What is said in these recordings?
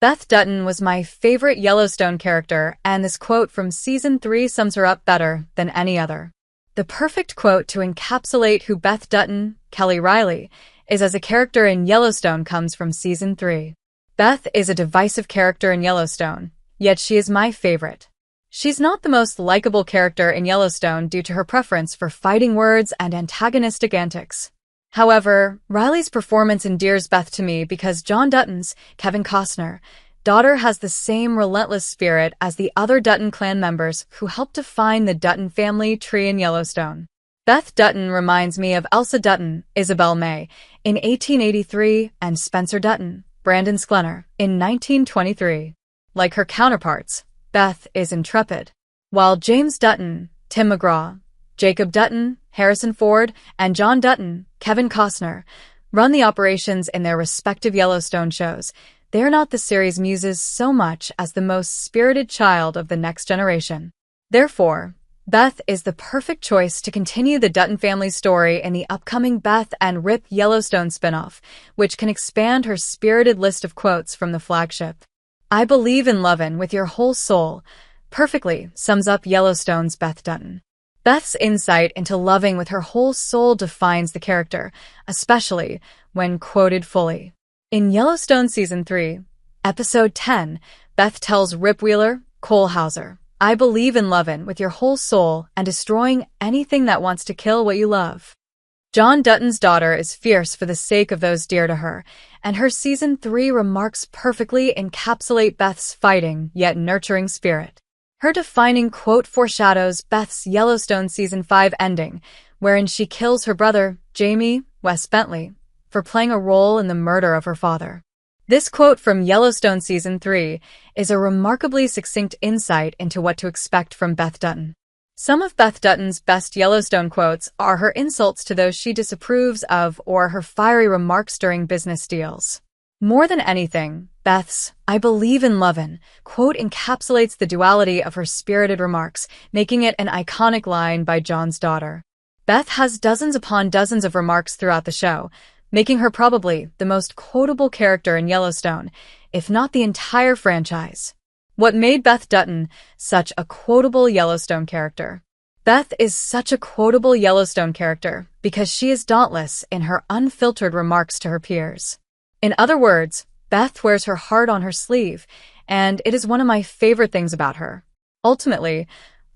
Beth Dutton was my favorite Yellowstone character, and this quote from Season 3 sums her up better than any other. The perfect quote to encapsulate who Beth Dutton, Kelly Reilly, is as a character in Yellowstone comes from Season 3. Beth is a divisive character in Yellowstone, yet she is my favorite. She's not the most likable character in Yellowstone due to her preference for fighting words and antagonistic antics. However, Reilly's performance endears Beth to me because John Dutton's, Kevin Costner, daughter has the same relentless spirit as the other Dutton clan members who helped define the Dutton family tree in Yellowstone. Beth Dutton reminds me of Elsa Dutton, Isabel May, in 1883, and Spencer Dutton, Brandon Sklenar, in 1923. Like her counterparts, Beth is intrepid. While James Dutton, Tim McGraw, Jacob Dutton, Harrison Ford, and John Dutton, Kevin Costner, run the operations in their respective Yellowstone shows, they are not the series' muses so much as the most spirited child of the next generation. Therefore, Beth is the perfect choice to continue the Dutton family story in the upcoming Beth and Rip Yellowstone spinoff, which can expand her spirited list of quotes from the flagship. "I believe in lovin' with your whole soul," perfectly sums up Yellowstone's Beth Dutton. Beth's insight into loving with her whole soul defines the character, especially when quoted fully. In Yellowstone Season 3, Episode 10, Beth tells Rip Wheeler, Cole Hauser, "I believe in lovin' with your whole soul and destroying anything that wants to kill what you love." John Dutton's daughter is fierce for the sake of those dear to her, and her Season 3 remarks perfectly encapsulate Beth's fighting yet nurturing spirit. Her defining quote foreshadows Beth's Yellowstone Season 5 ending, wherein she kills her brother, Jamie, Wes Bentley, for playing a role in the murder of her father. This quote from Yellowstone Season 3 is a remarkably succinct insight into what to expect from Beth Dutton. Some of Beth Dutton's best Yellowstone quotes are her insults to those she disapproves of or her fiery remarks during business deals. More than anything, Beth's "I believe in lovin'" quote encapsulates the duality of her spirited remarks, making it an iconic line by John's daughter. Beth has dozens upon dozens of remarks throughout the show, making her probably the most quotable character in Yellowstone, if not the entire franchise. What made Beth Dutton such a quotable Yellowstone character? Beth is such a quotable Yellowstone character because she is dauntless in her unfiltered remarks to her peers. In other words, Beth wears her heart on her sleeve, and it is one of my favorite things about her. Ultimately,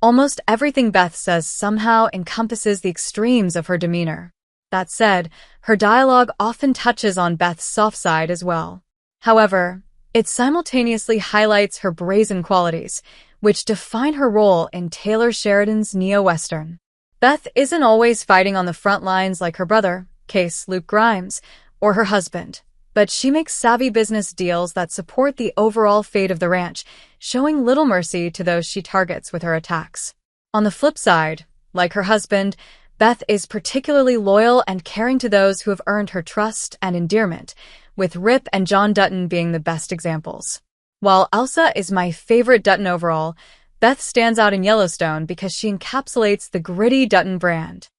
almost everything Beth says somehow encompasses the extremes of her demeanor. That said, her dialogue often touches on Beth's soft side as well. However, it simultaneously highlights her brazen qualities, which define her role in Taylor Sheridan's neo-Western. Beth isn't always fighting on the front lines like her brother, case Luke Grimes, or her husband, but she makes savvy business deals that support the overall fate of the ranch, showing little mercy to those she targets with her attacks. On the flip side, like her husband, Beth is particularly loyal and caring to those who have earned her trust and endearment, with Rip and John Dutton being the best examples. While Elsa is my favorite Dutton overall, Beth stands out in Yellowstone because she encapsulates the gritty Dutton brand.